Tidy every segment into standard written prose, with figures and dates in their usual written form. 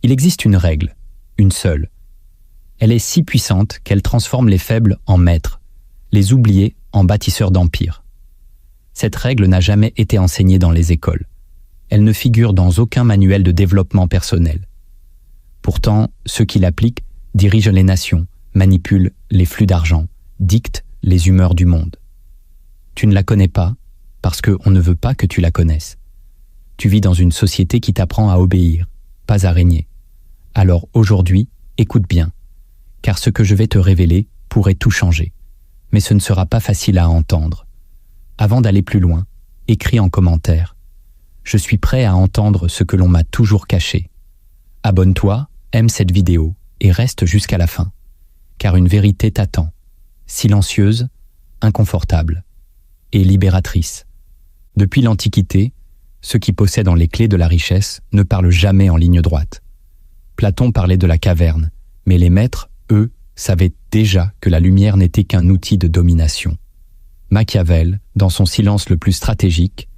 Il existe une règle, une seule. Elle est si puissante qu'elle transforme les faibles en maîtres, les oubliés en bâtisseurs d'empires. Cette règle n'a jamais été enseignée dans les écoles. Elle ne figure dans aucun manuel de développement personnel. Pourtant, ceux qui l'appliquent dirigent les nations, manipulent les flux d'argent, dictent les humeurs du monde. Tu ne la connais pas parce qu'on ne veut pas que tu la connaisses. Tu vis dans une société qui t'apprend à obéir, pas à régner. Alors aujourd'hui, écoute bien, car ce que je vais te révéler pourrait tout changer. Mais ce ne sera pas facile à entendre. Avant d'aller plus loin, écris en commentaire. Je suis prêt à entendre ce que l'on m'a toujours caché. Abonne-toi, aime cette vidéo et reste jusqu'à la fin. Car une vérité t'attend, silencieuse, inconfortable et libératrice. Depuis l'Antiquité, ceux qui possèdent les clés de la richesse ne parlent jamais en ligne droite. Platon parlait de la caverne, mais les maîtres, eux, savaient déjà que la lumière n'était qu'un outil de domination. Machiavel, dans son silence le plus stratégique,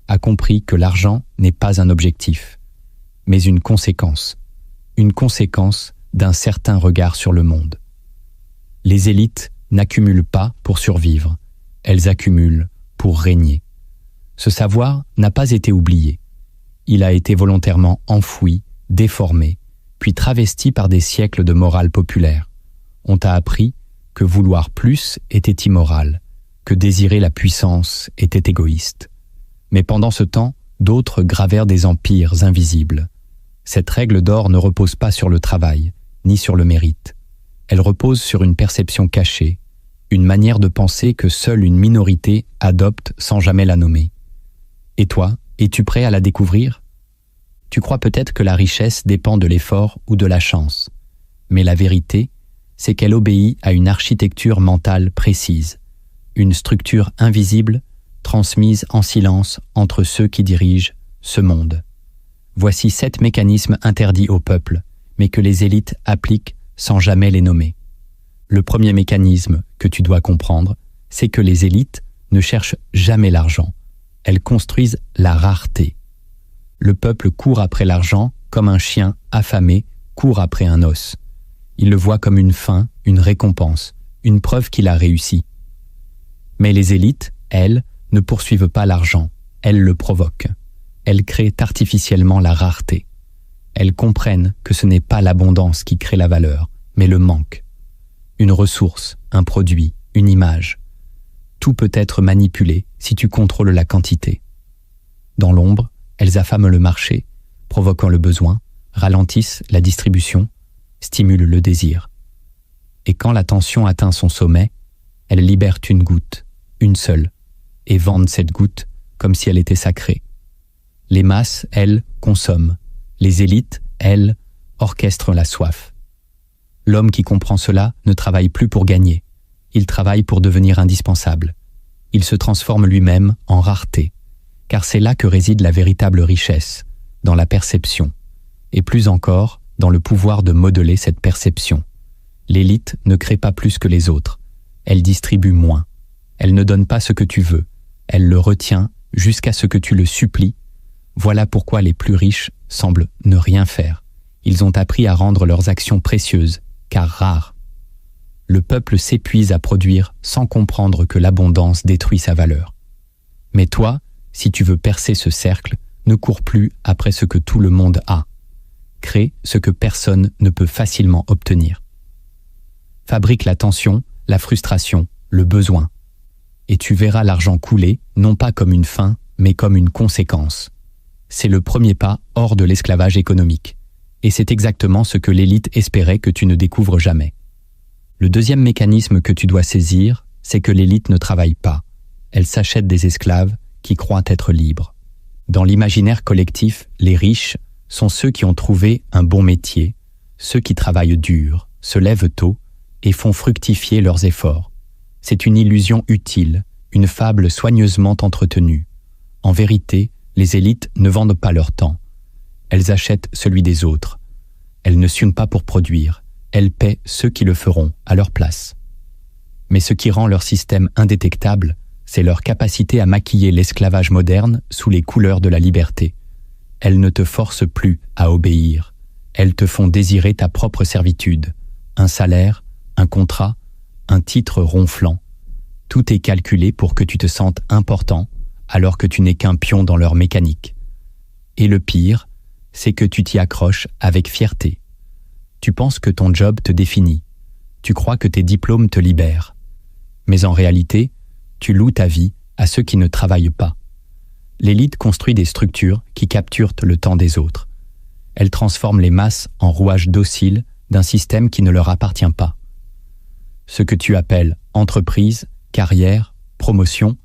a compris que l'argent n'est pas un objectif, mais une conséquence d'un certain regard sur le monde. Les élites n'accumulent pas pour survivre, elles accumulent pour régner. Ce savoir n'a pas été oublié. Il a été volontairement enfoui, déformé, puis travesti par des siècles de morale populaire. On t'a appris que vouloir plus était immoral, que désirer la puissance était égoïste. Mais pendant ce temps, d'autres gravèrent des empires invisibles. Cette règle d'or ne repose pas sur le travail, ni sur le mérite. Elle repose sur une perception cachée, une manière de penser que seule une minorité adopte sans jamais la nommer. Et toi, es-tu prêt à la découvrir ? Tu crois peut-être que la richesse dépend de l'effort ou de la chance. Mais la vérité, c'est qu'elle obéit à une architecture mentale précise, une structure invisible transmise en silence entre ceux qui dirigent ce monde. Voici 7 mécanismes interdits au peuple, mais que les élites appliquent sans jamais les nommer. Le premier mécanisme que tu dois comprendre, c'est que les élites ne cherchent jamais l'argent. Elles construisent la rareté. Le peuple court après l'argent comme un chien affamé court après un os. Il le voit comme une fin, une récompense, une preuve qu'il a réussi. Mais les élites, elles, ne poursuivent pas l'argent, elles le provoquent. Elles créent artificiellement la rareté. Elles comprennent que ce n'est pas l'abondance qui crée la valeur, mais le manque. Une ressource, un produit, une image. Tout peut être manipulé si tu contrôles la quantité. Dans l'ombre, elles affament le marché, provoquant le besoin, ralentissent la distribution, stimulent le désir. Et quand la tension atteint son sommet, elles libèrent une goutte, une seule, et vendent cette goutte comme si elle était sacrée. Les masses, elles, consomment. Les élites, elles, orchestrent la soif. L'homme qui comprend cela ne travaille plus pour gagner. Il travaille pour devenir indispensable. Il se transforme lui-même en rareté, car c'est là que réside la véritable richesse, dans la perception, et plus encore, dans le pouvoir de modeler cette perception. L'élite ne crée pas plus que les autres. Elle distribue moins. Elle ne donne pas ce que tu veux. Elle le retient jusqu'à ce que tu le supplies. Voilà pourquoi les plus riches semblent ne rien faire. Ils ont appris à rendre leurs actions précieuses, car rares. Le peuple s'épuise à produire sans comprendre que l'abondance détruit sa valeur. Mais toi, si tu veux percer ce cercle, ne cours plus après ce que tout le monde a. Crée ce que personne ne peut facilement obtenir. Fabrique la tension, la frustration, le besoin. Et tu verras l'argent couler, non pas comme une fin, mais comme une conséquence. C'est le premier pas hors de l'esclavage économique. Et c'est exactement ce que l'élite espérait que tu ne découvres jamais. Le deuxième mécanisme que tu dois saisir, c'est que l'élite ne travaille pas. Elle s'achète des esclaves qui croient être libres. Dans l'imaginaire collectif, les riches sont ceux qui ont trouvé un bon métier, ceux qui travaillent dur, se lèvent tôt et font fructifier leurs efforts. C'est une illusion utile, une fable soigneusement entretenue. En vérité, les élites ne vendent pas leur temps. Elles achètent celui des autres. Elles ne suent pas pour produire. Elles paient ceux qui le feront à leur place. Mais ce qui rend leur système indétectable, c'est leur capacité à maquiller l'esclavage moderne sous les couleurs de la liberté. Elles ne te forcent plus à obéir. elles te font désirer ta propre servitude, un salaire, un contrat, un titre ronflant. Tout est calculé pour que tu te sentes important, alors que tu n'es qu'un pion dans leur mécanique. Et le pire, c'est que tu t'y accroches avec fierté. Tu penses que ton job te définit. Tu crois que tes diplômes te libèrent. Mais en réalité, tu loues ta vie à ceux qui ne travaillent pas. L'élite construit des structures qui capturent le temps des autres. Elle transforme les masses en rouages dociles d'un système qui ne leur appartient pas. Ce que tu appelles entreprise, carrière, promotion,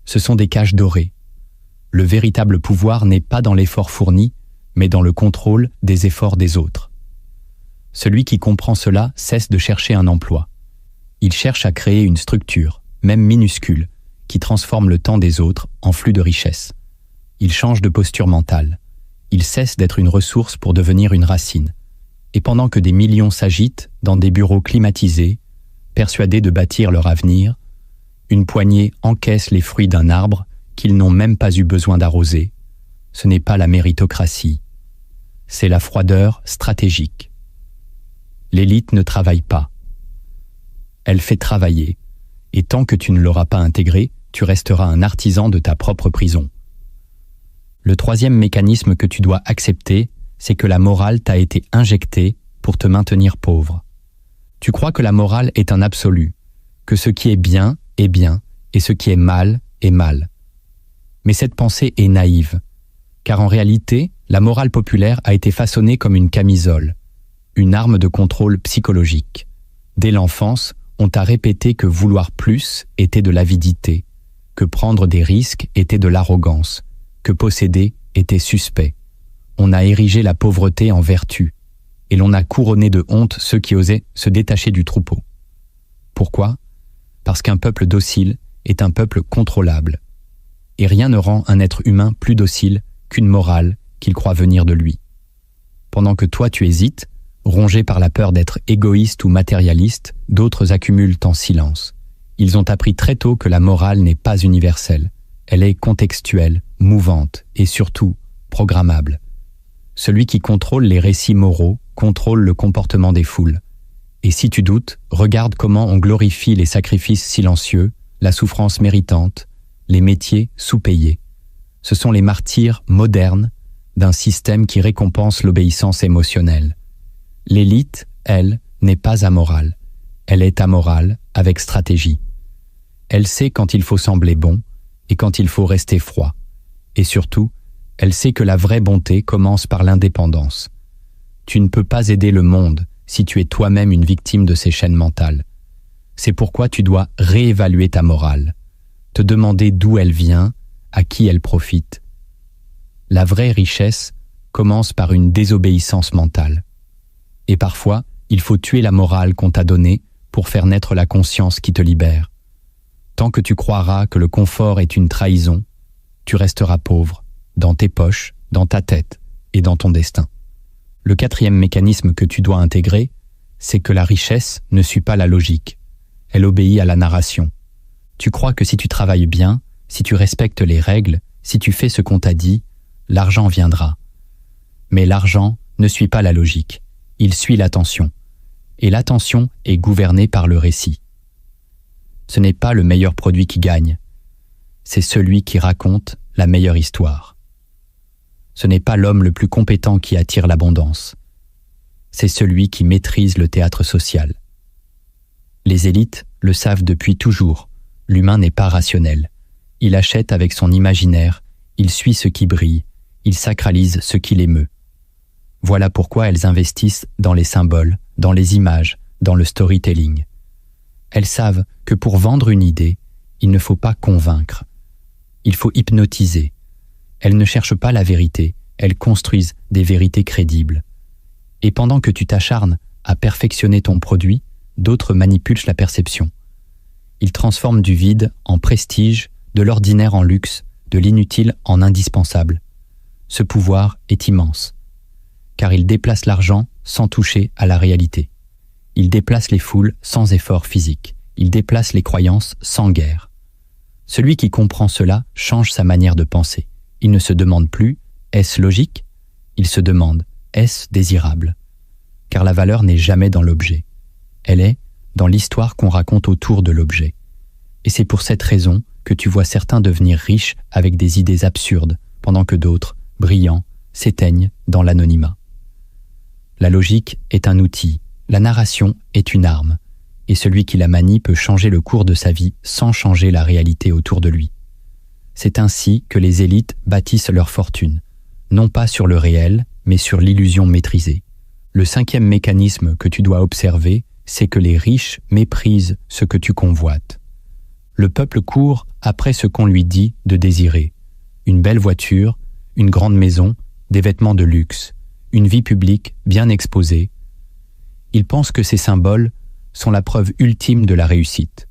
ce sont des cages dorées. Le véritable pouvoir n'est pas dans l'effort fourni, mais dans le contrôle des efforts des autres. Celui qui comprend cela cesse de chercher un emploi. Il cherche à créer une structure, même minuscule, qui transforme le temps des autres en flux de richesse. Il change de posture mentale. Il cesse d'être une ressource pour devenir une racine. Et pendant que des millions s'agitent dans des bureaux climatisés, persuadés de bâtir leur avenir, une poignée encaisse les fruits d'un arbre qu'ils n'ont même pas eu besoin d'arroser. Ce n'est pas la méritocratie, c'est la froideur stratégique. L'élite ne travaille pas. Elle fait travailler, et tant que tu ne l'auras pas intégré, tu resteras un artisan de ta propre prison. Le troisième mécanisme que tu dois accepter, c'est que la morale t'a été injectée pour te maintenir pauvre. Tu crois que la morale est un absolu, que ce qui est bien, et ce qui est mal. Mais cette pensée est naïve, car en réalité, la morale populaire a été façonnée comme une camisole, une arme de contrôle psychologique. Dès l'enfance, on t'a répété que vouloir plus était de l'avidité, que prendre des risques était de l'arrogance, que posséder était suspect. On a érigé la pauvreté en vertu, et l'on a couronné de honte ceux qui osaient se détacher du troupeau. Pourquoi ? Parce qu'un peuple docile est un peuple contrôlable. Et rien ne rend un être humain plus docile qu'une morale qu'il croit venir de lui. Pendant que toi tu hésites, rongé par la peur d'être égoïste ou matérialiste, d'autres accumulent en silence. Ils ont appris très tôt que la morale n'est pas universelle. Elle est contextuelle, mouvante et surtout programmable. Celui qui contrôle les récits moraux contrôle le comportement des foules. Et si tu doutes, regarde comment on glorifie les sacrifices silencieux, la souffrance méritante, les métiers sous-payés. Ce sont les martyrs modernes d'un système qui récompense l'obéissance émotionnelle. L'élite, elle, n'est pas amorale. Elle est amorale avec stratégie. Elle sait quand il faut sembler bon et quand il faut rester froid. Et surtout, elle sait que la vraie bonté commence par l'indépendance. Tu ne peux pas aider le monde si tu es toi-même une victime de ces chaînes mentales. C'est pourquoi tu dois réévaluer ta morale, te demander d'où elle vient, à qui elle profite. La vraie richesse commence par une désobéissance mentale. Et parfois, il faut tuer la morale qu'on t'a donnée pour faire naître la conscience qui te libère. Tant que tu croiras que le confort est une trahison, tu resteras pauvre, dans tes poches, dans ta tête et dans ton destin. Le quatrième mécanisme que tu dois intégrer, c'est que la richesse ne suit pas la logique. Elle obéit à la narration. Tu crois que si tu travailles bien, si tu respectes les règles, si tu fais ce qu'on t'a dit, l'argent viendra. Mais l'argent ne suit pas la logique. Il suit l'attention. Et l'attention est gouvernée par le récit. Ce n'est pas le meilleur produit qui gagne. C'est celui qui raconte la meilleure histoire. Ce n'est pas l'homme le plus compétent qui attire l'abondance. C'est celui qui maîtrise le théâtre social. Les élites le savent depuis toujours. L'humain n'est pas rationnel. Il achète avec son imaginaire, il suit ce qui brille, il sacralise ce qui l'émeut. Voilà pourquoi elles investissent dans les symboles, dans les images, dans le storytelling. Elles savent que pour vendre une idée, il ne faut pas convaincre. Il faut hypnotiser. Elles ne cherchent pas la vérité, elles construisent des vérités crédibles. Et pendant que tu t'acharnes à perfectionner ton produit, d'autres manipulent la perception. Ils transforment du vide en prestige, de l'ordinaire en luxe, de l'inutile en indispensable. Ce pouvoir est immense, car il déplace l'argent sans toucher à la réalité. Il déplace les foules sans effort physique. Il déplace les croyances sans guerre. Celui qui comprend cela change sa manière de penser. Il ne se demande plus « est-ce logique ?» Il se demande est-ce désirable? Car la valeur n'est jamais dans l'objet. Elle est dans l'histoire qu'on raconte autour de l'objet. Et c'est pour cette raison que tu vois certains devenir riches avec des idées absurdes, pendant que d'autres, brillants, s'éteignent dans l'anonymat. La logique est un outil, la narration est une arme, et celui qui la manie peut changer le cours de sa vie sans changer la réalité autour de lui. C'est ainsi que les élites bâtissent leur fortune, non pas sur le réel, mais sur l'illusion maîtrisée. Le cinquième mécanisme que tu dois observer, c'est que les riches méprisent ce que tu convoites. Le peuple court après ce qu'on lui dit de désirer. Une belle voiture, une grande maison, des vêtements de luxe, une vie publique bien exposée. Il pense que ces symboles sont la preuve ultime de la réussite.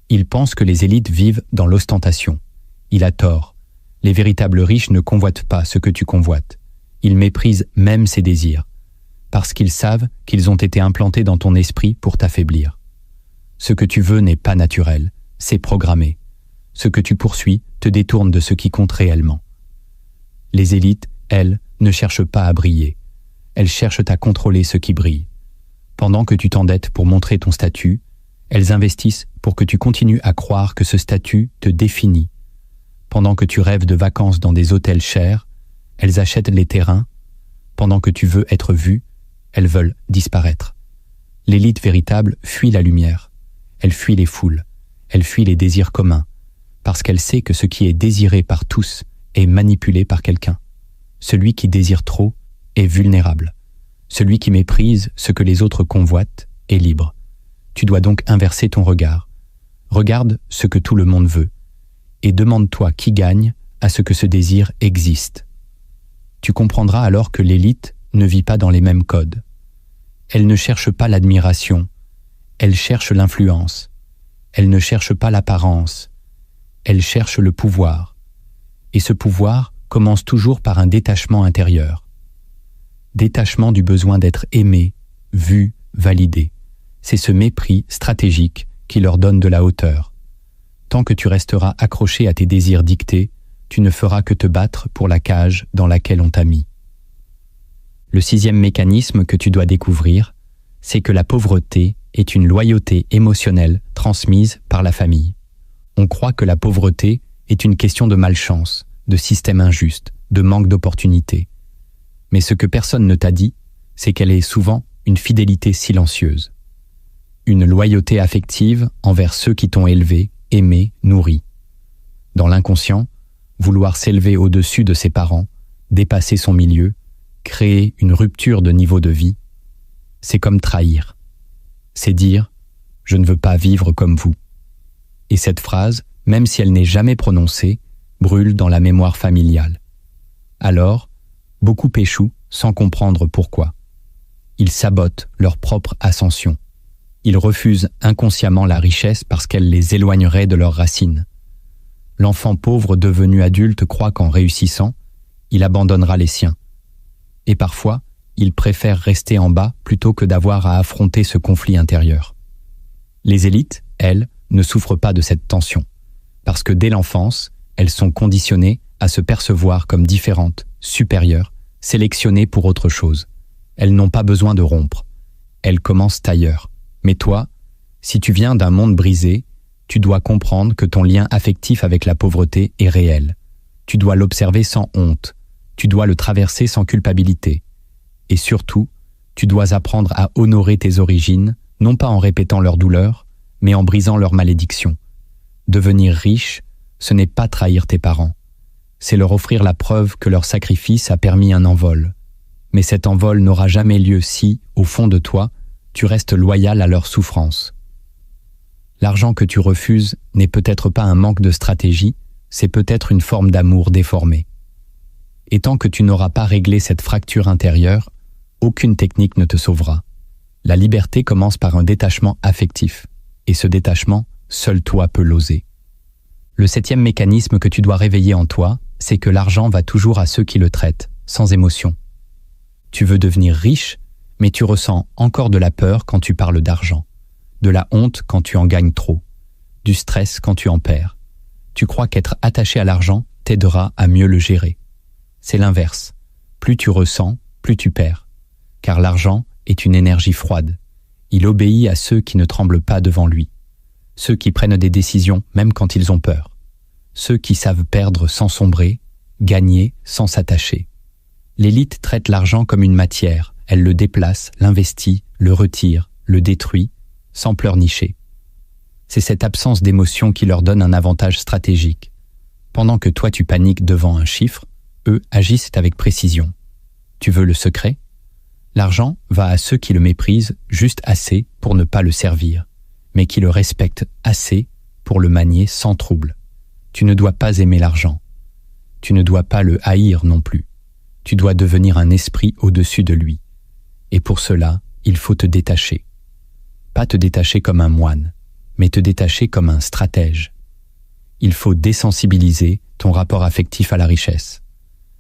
Il pense que les élites vivent dans l'ostentation. Il a tort. Les véritables riches ne convoitent pas ce que tu convoites. Ils méprisent même ces désirs, parce qu'ils savent qu'ils ont été implantés dans ton esprit pour t'affaiblir. Ce que tu veux n'est pas naturel, c'est programmé. Ce que tu poursuis te détourne de ce qui compte réellement. Les élites, elles, ne cherchent pas à briller. Elles cherchent à contrôler ce qui brille. Pendant que tu t'endettes pour montrer ton statut, elles investissent pour que tu continues à croire que ce statut te définit. Pendant que tu rêves de vacances dans des hôtels chers, elles achètent les terrains. Pendant que tu veux être vu, elles veulent disparaître. L'élite véritable fuit la lumière. Elle fuit les foules. Elle fuit les désirs communs, parce qu'elle sait que ce qui est désiré par tous est manipulé par quelqu'un. Celui qui désire trop est vulnérable. Celui qui méprise ce que les autres convoitent est libre. Tu dois donc inverser ton regard. Regarde ce que tout le monde veut, et demande-toi qui gagne à ce que ce désir existe. Tu comprendras alors que l'élite ne vit pas dans les mêmes codes. Elle ne cherche pas l'admiration, elle cherche l'influence. Elle ne cherche pas l'apparence, elle cherche le pouvoir. Et ce pouvoir commence toujours par un détachement intérieur. Détachement du besoin d'être aimé, vu, validé. C'est ce mépris stratégique qui leur donne de la hauteur. Tant que tu resteras accroché à tes désirs dictés, tu ne feras que te battre pour la cage dans laquelle on t'a mis. Le sixième mécanisme que tu dois découvrir, c'est que la pauvreté est une loyauté émotionnelle transmise par la famille. On croit que la pauvreté est une question de malchance, de système injuste, de manque d'opportunités. Mais ce que personne ne t'a dit, c'est qu'elle est souvent une fidélité silencieuse. Une loyauté affective envers ceux qui t'ont élevé, aimé, nourri. Dans l'inconscient, vouloir s'élever au-dessus de ses parents, dépasser son milieu, créer une rupture de niveau de vie, c'est comme trahir. C'est dire « je ne veux pas vivre comme vous ». Et cette phrase, même si elle n'est jamais prononcée, brûle dans la mémoire familiale. Alors, beaucoup échouent sans comprendre pourquoi. Ils sabotent leur propre ascension. Ils refusent inconsciemment la richesse parce qu'elle les éloignerait de leurs racines. L'enfant pauvre devenu adulte croit qu'en réussissant, il abandonnera les siens. Et parfois, il préfère rester en bas plutôt que d'avoir à affronter ce conflit intérieur. Les élites, elles, ne souffrent pas de cette tension, parce que dès l'enfance, elles sont conditionnées à se percevoir comme différentes, supérieures, sélectionnées pour autre chose. Elles n'ont pas besoin de rompre. Elles commencent ailleurs. Mais toi, si tu viens d'un monde brisé, tu dois comprendre que ton lien affectif avec la pauvreté est réel. Tu dois l'observer sans honte. Tu dois le traverser sans culpabilité. Et surtout, tu dois apprendre à honorer tes origines, non pas en répétant leur douleur, mais en brisant leur malédiction. Devenir riche, ce n'est pas trahir tes parents. C'est leur offrir la preuve que leur sacrifice a permis un envol. Mais cet envol n'aura jamais lieu si, au fond de toi, tu restes loyal à leur souffrance. L'argent que tu refuses n'est peut-être pas un manque de stratégie, c'est peut-être une forme d'amour déformé. Et tant que tu n'auras pas réglé cette fracture intérieure, aucune technique ne te sauvera. La liberté commence par un détachement affectif, et ce détachement, seul toi peux l'oser. Le septième mécanisme que tu dois réveiller en toi, c'est que l'argent va toujours à ceux qui le traitent, sans émotion. Tu veux devenir riche, mais tu ressens encore de la peur quand tu parles d'argent, de la honte quand tu en gagnes trop, du stress quand tu en perds. Tu crois qu'être attaché à l'argent t'aidera à mieux le gérer. C'est l'inverse. Plus tu ressens, plus tu perds. Car l'argent est une énergie froide. Il obéit à ceux qui ne tremblent pas devant lui. Ceux qui prennent des décisions même quand ils ont peur. Ceux qui savent perdre sans sombrer, gagner sans s'attacher. L'élite traite l'argent comme une matière. Elle le déplace, l'investit, le retire, le détruit, sans pleurnicher. C'est cette absence d'émotion qui leur donne un avantage stratégique. Pendant que toi tu paniques devant un chiffre, eux agissent avec précision. Tu veux le secret ? L'argent va à ceux qui le méprisent juste assez pour ne pas le servir, mais qui le respectent assez pour le manier sans trouble. Tu ne dois pas aimer l'argent. Tu ne dois pas le haïr non plus. Tu dois devenir un esprit au-dessus de lui. Et pour cela, il faut te détacher. Pas te détacher comme un moine, mais te détacher comme un stratège. Il faut désensibiliser ton rapport affectif à la richesse.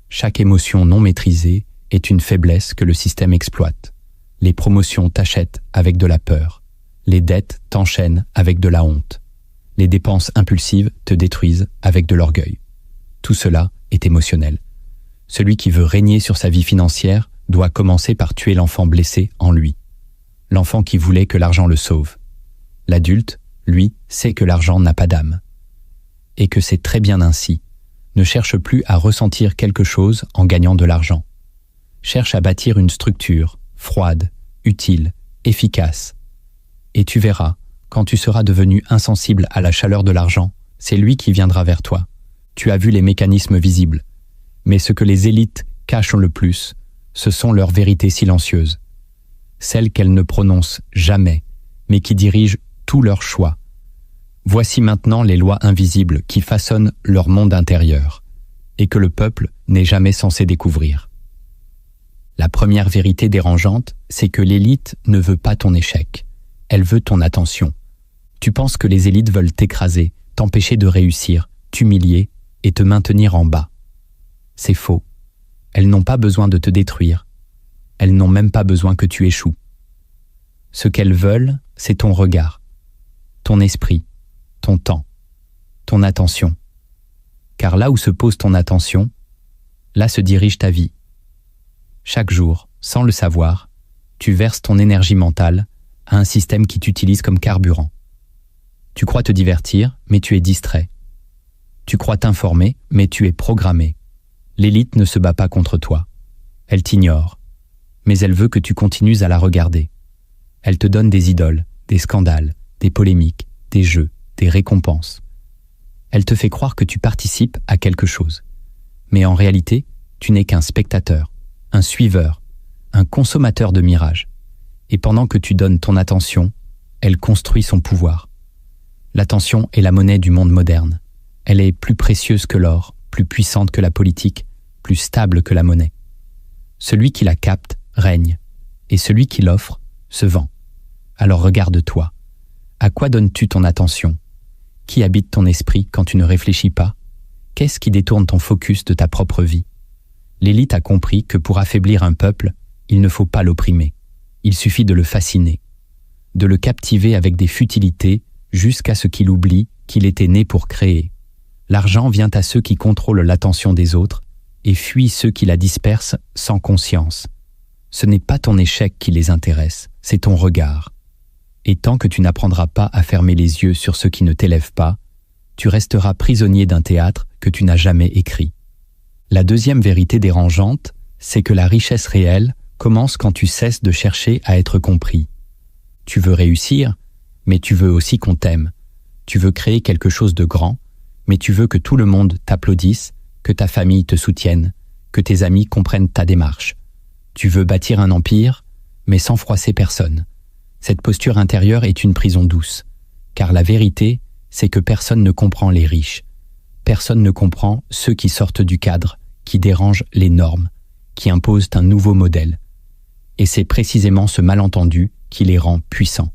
Chaque émotion non maîtrisée est une faiblesse que le système exploite. Les promotions t'achètent avec de la peur. Les dettes t'enchaînent avec de la honte. Les dépenses impulsives te détruisent avec de l'orgueil. Tout cela est émotionnel. Celui qui veut régner sur sa vie financière doit commencer par tuer l'enfant blessé en lui. L'enfant qui voulait que l'argent le sauve. L'adulte, lui, sait que l'argent n'a pas d'âme. Et que c'est très bien ainsi. Ne cherche plus à ressentir quelque chose en gagnant de l'argent. Cherche à bâtir une structure, froide, utile, efficace. Et tu verras, quand tu seras devenu insensible à la chaleur de l'argent, c'est lui qui viendra vers toi. Tu as vu les mécanismes visibles. Mais ce que les élites cachent le plus, ce sont leurs vérités silencieuses. Celles qu'elles ne prononcent jamais, mais qui dirigent tous leurs choix. Voici maintenant les lois invisibles qui façonnent leur monde intérieur, et que le peuple n'est jamais censé découvrir. La première vérité dérangeante, c'est que l'élite ne veut pas ton échec. Elle veut ton attention. Tu penses que les élites veulent t'écraser, t'empêcher de réussir, t'humilier et te maintenir en bas. C'est faux. Elles n'ont pas besoin de te détruire. Elles n'ont même pas besoin que tu échoues. Ce qu'elles veulent, c'est ton regard, ton esprit, ton temps, ton attention. Car là où se pose ton attention, là se dirige ta vie. Chaque jour, sans le savoir, tu verses ton énergie mentale à un système qui t'utilise comme carburant. Tu crois te divertir, mais tu es distrait. Tu crois t'informer, mais tu es programmé. L'élite ne se bat pas contre toi. Elle t'ignore, mais elle veut que tu continues à la regarder. Elle te donne des idoles, des scandales, des polémiques, des jeux, des récompenses. Elle te fait croire que tu participes à quelque chose. Mais en réalité, tu n'es qu'un spectateur, un suiveur, un consommateur de mirages. Et pendant que tu donnes ton attention, elle construit son pouvoir. L'attention est la monnaie du monde moderne. Elle est plus précieuse que l'or, plus puissante que la politique, plus stable que la monnaie. Celui qui la capte règne, et celui qui l'offre se vend. Alors regarde-toi. À quoi donnes-tu ton attention ? Qui habite ton esprit quand tu ne réfléchis pas ? Qu'est-ce qui détourne ton focus de ta propre vie ? L'élite a compris que pour affaiblir un peuple, il ne faut pas l'opprimer. Il suffit de le fasciner, de le captiver avec des futilités jusqu'à ce qu'il oublie qu'il était né pour créer. L'argent vient à ceux qui contrôlent l'attention des autres et fuit ceux qui la dispersent sans conscience. Ce n'est pas ton échec qui les intéresse, c'est ton regard. Et tant que tu n'apprendras pas à fermer les yeux sur ceux qui ne t'élèvent pas, tu resteras prisonnier d'un théâtre que tu n'as jamais écrit. La deuxième vérité dérangeante, c'est que la richesse réelle commence quand tu cesses de chercher à être compris. Tu veux réussir, mais tu veux aussi qu'on t'aime. Tu veux créer quelque chose de grand, mais tu veux que tout le monde t'applaudisse, que ta famille te soutienne, que tes amis comprennent ta démarche. Tu veux bâtir un empire, mais sans froisser personne. Cette posture intérieure est une prison douce, car la vérité, c'est que personne ne comprend les riches. Personne ne comprend ceux qui sortent du cadre, qui dérangent les normes, qui imposent un nouveau modèle. Et c'est précisément ce malentendu qui les rend puissants.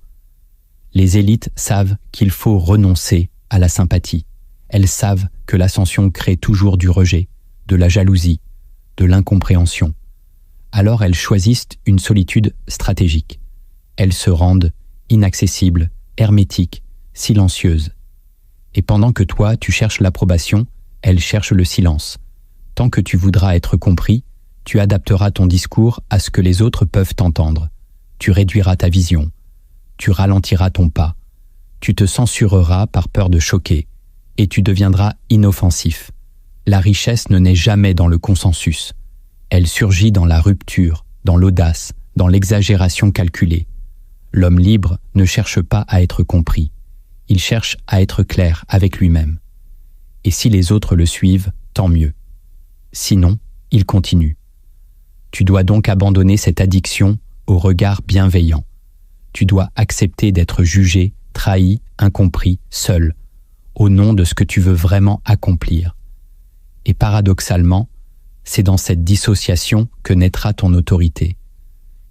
Les élites savent qu'il faut renoncer à la sympathie. Elles savent que l'ascension crée toujours du rejet, de la jalousie, de l'incompréhension. Alors elles choisissent une solitude stratégique. Elles se rendent inaccessibles, hermétiques, silencieuses. Et pendant que toi, tu cherches l'approbation, elles cherchent le silence. Tant que tu voudras être compris, Tu adapteras ton discours à ce que les autres peuvent entendre. Tu réduiras ta vision. Tu ralentiras ton pas. Tu te censureras par peur de choquer. Et tu deviendras inoffensif. La richesse ne naît jamais dans le consensus. Elle surgit dans la rupture, dans l'audace, dans l'exagération calculée. L'homme libre ne cherche pas à être compris. Il cherche à être clair avec lui-même. Et si les autres le suivent, tant mieux. Sinon, il continue. Tu dois donc abandonner cette addiction au regard bienveillant. Tu dois accepter d'être jugé, trahi, incompris, seul, au nom de ce que tu veux vraiment accomplir. Et paradoxalement, c'est dans cette dissociation que naîtra ton autorité.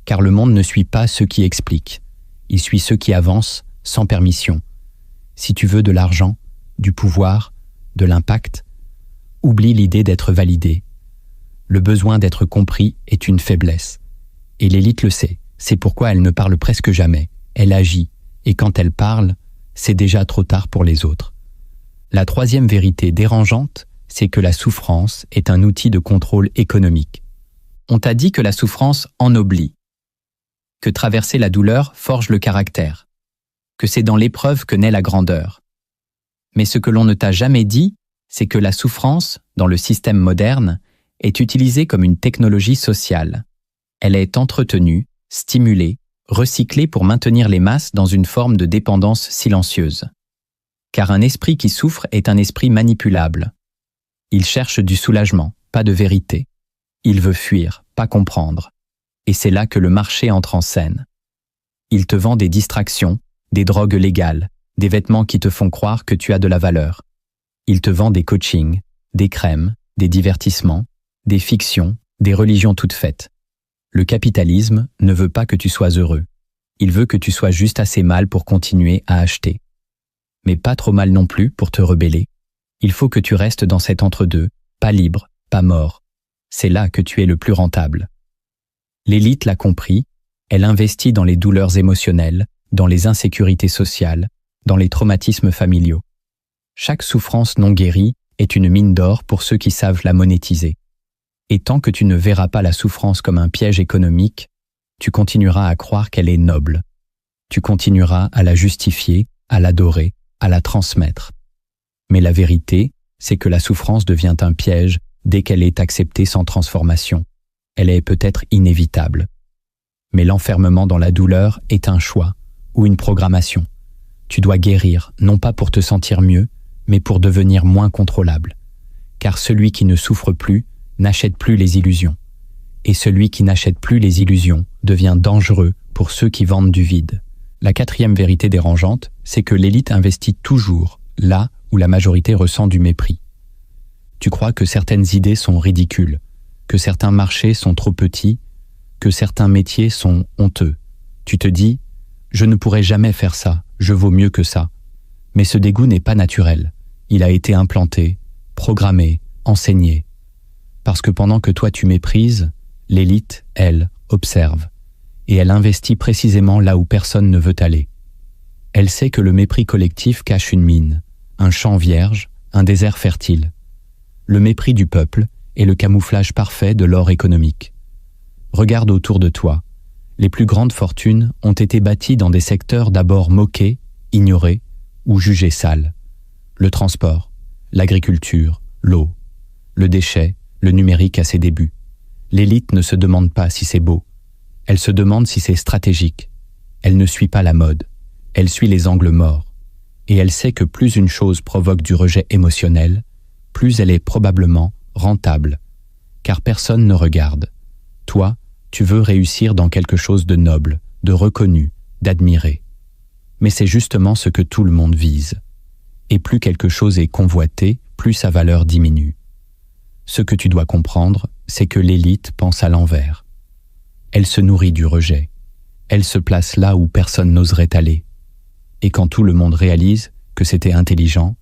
Car le monde ne suit pas ceux qui expliquent, il suit ceux qui avancent sans permission. Si tu veux de l'argent, du pouvoir, de l'impact, oublie l'idée d'être validé. Le besoin d'être compris est une faiblesse. Et l'élite le sait, c'est pourquoi elle ne parle presque jamais, elle agit, et quand elle parle, c'est déjà trop tard pour les autres. La troisième vérité dérangeante, c'est que la souffrance est un outil de contrôle économique. On t'a dit que la souffrance ennoblit, que traverser la douleur forge le caractère, que c'est dans l'épreuve que naît la grandeur. Mais ce que l'on ne t'a jamais dit, c'est que la souffrance, dans le système moderne, est utilisée comme une technologie sociale. Elle est entretenue, stimulée, recyclée pour maintenir les masses dans une forme de dépendance silencieuse. Car un esprit qui souffre est un esprit manipulable. Il cherche du soulagement, pas de vérité. Il veut fuir, pas comprendre. Et c'est là que le marché entre en scène. Il te vend des distractions, des drogues légales, des vêtements qui te font croire que tu as de la valeur. Il te vend des coachings, des crèmes, des divertissements, des fictions, des religions toutes faites. Le capitalisme ne veut pas que tu sois heureux. Il veut que tu sois juste assez mal pour continuer à acheter. Mais pas trop mal non plus pour te rebeller. Il faut que tu restes dans cet entre-deux, pas libre, pas mort. C'est là que tu es le plus rentable. L'élite l'a compris, elle investit dans les douleurs émotionnelles, dans les insécurités sociales, dans les traumatismes familiaux. Chaque souffrance non guérie est une mine d'or pour ceux qui savent la monétiser. Et tant que tu ne verras pas la souffrance comme un piège économique, tu continueras à croire qu'elle est noble. Tu continueras à la justifier, à l'adorer, à la transmettre. Mais la vérité, c'est que la souffrance devient un piège dès qu'elle est acceptée sans transformation. Elle est peut-être inévitable. Mais l'enfermement dans la douleur est un choix ou une programmation. Tu dois guérir, non pas pour te sentir mieux, mais pour devenir moins contrôlable. Car celui qui ne souffre plus n'achète plus les illusions. Et celui qui n'achète plus les illusions devient dangereux pour ceux qui vendent du vide. La quatrième vérité dérangeante, c'est que l'élite investit toujours là où la majorité ressent du mépris. Tu crois que certaines idées sont ridicules, que certains marchés sont trop petits, que certains métiers sont honteux. Tu te dis « Je ne pourrai jamais faire ça, je vaux mieux que ça ». Mais ce dégoût n'est pas naturel. Il a été implanté, programmé, enseigné. Parce que pendant que toi tu méprises, l'élite, elle, observe. Et elle investit précisément là où personne ne veut aller. Elle sait que le mépris collectif cache une mine, un champ vierge, un désert fertile. Le mépris du peuple est le camouflage parfait de l'or économique. Regarde autour de toi. Les plus grandes fortunes ont été bâties dans des secteurs d'abord moqués, ignorés ou jugés sales. Le transport, l'agriculture, l'eau, le déchet, le numérique à ses débuts. L'élite ne se demande pas si c'est beau. Elle se demande si c'est stratégique. Elle ne suit pas la mode. Elle suit les angles morts. Et elle sait que plus une chose provoque du rejet émotionnel, plus elle est probablement rentable. Car personne ne regarde. Toi, tu veux réussir dans quelque chose de noble, de reconnu, d'admiré. Mais c'est justement ce que tout le monde vise. Et plus quelque chose est convoité, plus sa valeur diminue. Ce que tu dois comprendre, c'est que l'élite pense à l'envers. Elle se nourrit du rejet. Elle se place là où personne n'oserait aller. Et quand tout le monde réalise que c'était intelligent,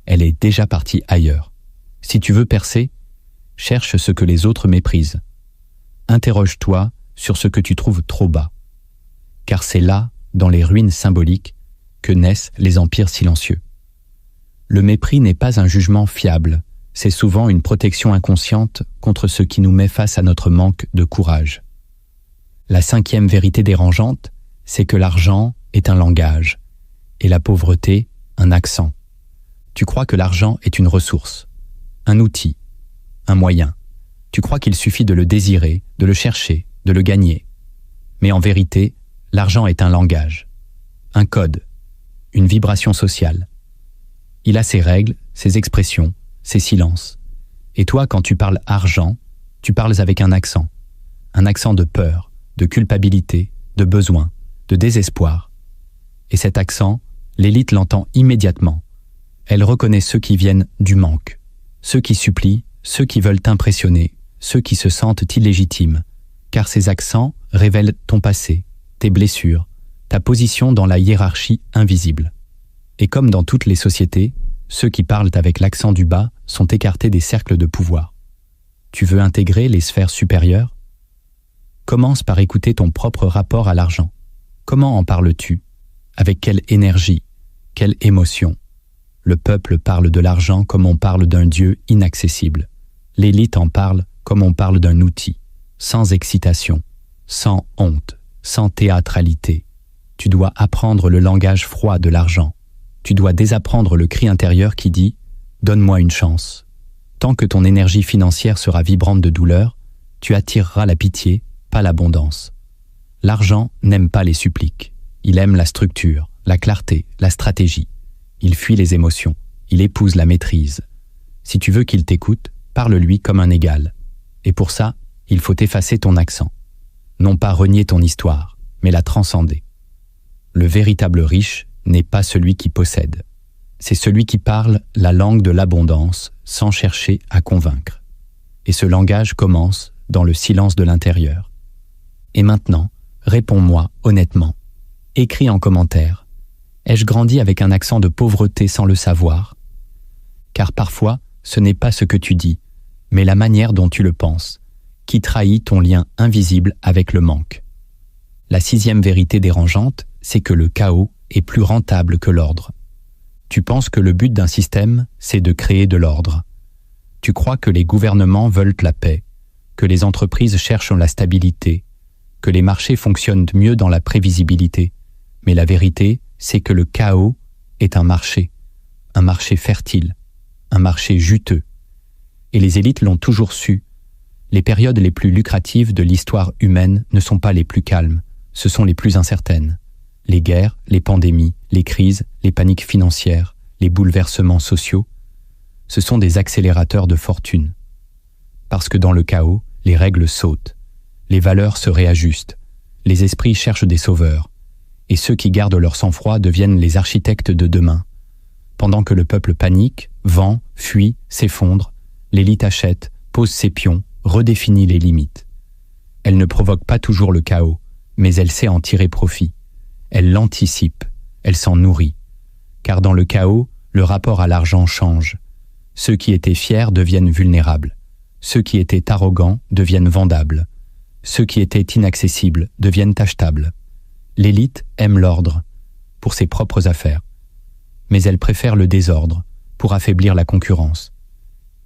elle est déjà partie ailleurs. Si tu veux percer, cherche ce que les autres méprisent. Interroge-toi sur ce que tu trouves trop bas. Car c'est là, dans les ruines symboliques, que naissent les empires silencieux. Le mépris n'est pas un jugement fiable, c'est souvent une protection inconsciente contre ce qui nous met face à notre manque de courage. La 5e vérité dérangeante, c'est que l'argent est un langage et la pauvreté un accent. Tu crois que l'argent est une ressource, un outil, un moyen. Tu crois qu'il suffit de le désirer, de le chercher, de le gagner. Mais en vérité, l'argent est un langage, un code, une vibration sociale. Il a ses règles, ses expressions, ses silences. Et toi, quand tu parles argent, tu parles avec un accent de peur, de culpabilité, de besoin, de désespoir. Et cet accent, l'élite l'entend immédiatement. Elle reconnaît ceux qui viennent du manque, ceux qui supplient, ceux qui veulent t'impressionner, ceux qui se sentent illégitimes, car ces accents révèlent ton passé, tes blessures, ta position dans la hiérarchie invisible. Et comme dans toutes les sociétés, ceux qui parlent avec l'accent du bas sont écartés des cercles de pouvoir. Tu veux intégrer les sphères supérieures? Commence par écouter ton propre rapport à l'argent. Comment en parles-tu? Avec quelle énergie? Quelle émotion? Le peuple parle de l'argent comme on parle d'un dieu inaccessible. L'élite en parle comme on parle d'un outil, sans excitation, sans honte, sans théâtralité. Tu dois apprendre le langage froid de l'argent. Tu dois désapprendre le cri intérieur qui dit « Donne-moi une chance ». Tant que ton énergie financière sera vibrante de douleur, tu attireras la pitié, pas l'abondance. L'argent n'aime pas les suppliques. Il aime la structure, la clarté, la stratégie. Il fuit les émotions. Il épouse la maîtrise. Si tu veux qu'il t'écoute, parle-lui comme un égal. Et pour ça, il faut effacer ton accent. Non pas renier ton histoire, mais la transcender. Le véritable riche n'est pas celui qui possède. C'est celui qui parle la langue de l'abondance sans chercher à convaincre. Et ce langage commence dans le silence de l'intérieur. Et maintenant, réponds-moi honnêtement. Écris en commentaire. Ai-je grandi avec un accent de pauvreté sans le savoir? Car parfois, ce n'est pas ce que tu dis, mais la manière dont tu le penses, qui trahit ton lien invisible avec le manque. La 6e vérité dérangeante, c'est que le chaos est plus rentable que l'ordre. Tu penses que le but d'un système, c'est de créer de l'ordre. Tu crois que les gouvernements veulent la paix, que les entreprises cherchent la stabilité, que les marchés fonctionnent mieux dans la prévisibilité. Mais la vérité, c'est que le chaos est un marché fertile, un marché juteux. Et les élites l'ont toujours su. Les périodes les plus lucratives de l'histoire humaine ne sont pas les plus calmes, ce sont les plus incertaines. Les guerres, les pandémies, les crises, les paniques financières, les bouleversements sociaux, ce sont des accélérateurs de fortune. Parce que dans le chaos, les règles sautent, les valeurs se réajustent, les esprits cherchent des sauveurs, et ceux qui gardent leur sang-froid deviennent les architectes de demain. Pendant que le peuple panique, vend, fuit, s'effondre, l'élite achète, pose ses pions, redéfinit les limites. Elle ne provoque pas toujours le chaos, mais elle sait en tirer profit. Elle l'anticipe, elle s'en nourrit. Car dans le chaos, le rapport à l'argent change. Ceux qui étaient fiers deviennent vulnérables. Ceux qui étaient arrogants deviennent vendables. Ceux qui étaient inaccessibles deviennent achetables. L'élite aime l'ordre, pour ses propres affaires. Mais elle préfère le désordre, pour affaiblir la concurrence.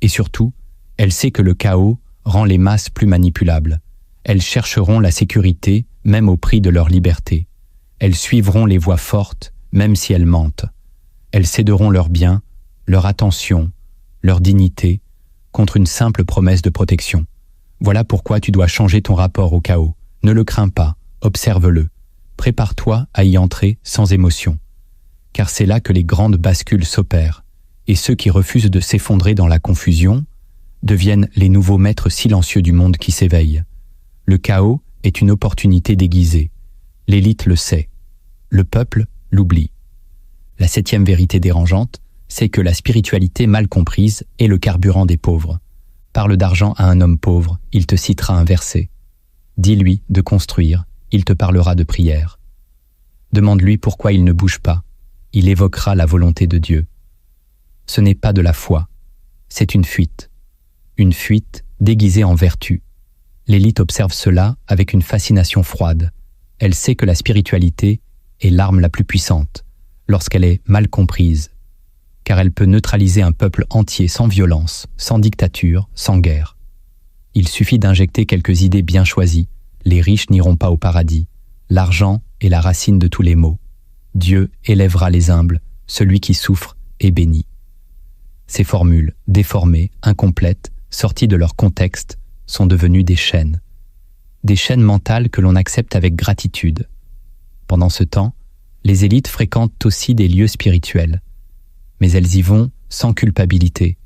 Et surtout, elle sait que le chaos rend les masses plus manipulables. Elles chercheront la sécurité, même au prix de leur liberté. Elles suivront les voies fortes, même si elles mentent. Elles céderont leurs biens, leur attention, leur dignité, contre une simple promesse de protection. Voilà pourquoi tu dois changer ton rapport au chaos. Ne le crains pas, observe-le. Prépare-toi à y entrer sans émotion. Car c'est là que les grandes bascules s'opèrent, et ceux qui refusent de s'effondrer dans la confusion deviennent les nouveaux maîtres silencieux du monde qui s'éveille. Le chaos est une opportunité déguisée. L'élite le sait. Le peuple l'oublie. La 7e vérité dérangeante, c'est que la spiritualité mal comprise est le carburant des pauvres. Parle d'argent à un homme pauvre, il te citera un verset. Dis-lui de construire, il te parlera de prière. Demande-lui pourquoi il ne bouge pas, il évoquera la volonté de Dieu. Ce n'est pas de la foi, c'est une fuite déguisée en vertu. L'élite observe cela avec une fascination froide. Elle sait que la spiritualité est l'arme la plus puissante, lorsqu'elle est mal comprise. car elle peut neutraliser un peuple entier sans violence, sans dictature, sans guerre. Il suffit d'injecter quelques idées bien choisies. Les riches n'iront pas au paradis. L'argent est la racine de tous les maux. Dieu élèvera les humbles, celui qui souffre est béni. Ces formules, déformées, incomplètes, sorties de leur contexte, sont devenues des chaînes. Des chaînes mentales que l'on accepte avec gratitude. Pendant ce temps, les élites fréquentent aussi des lieux spirituels. Mais elles y vont sans culpabilité.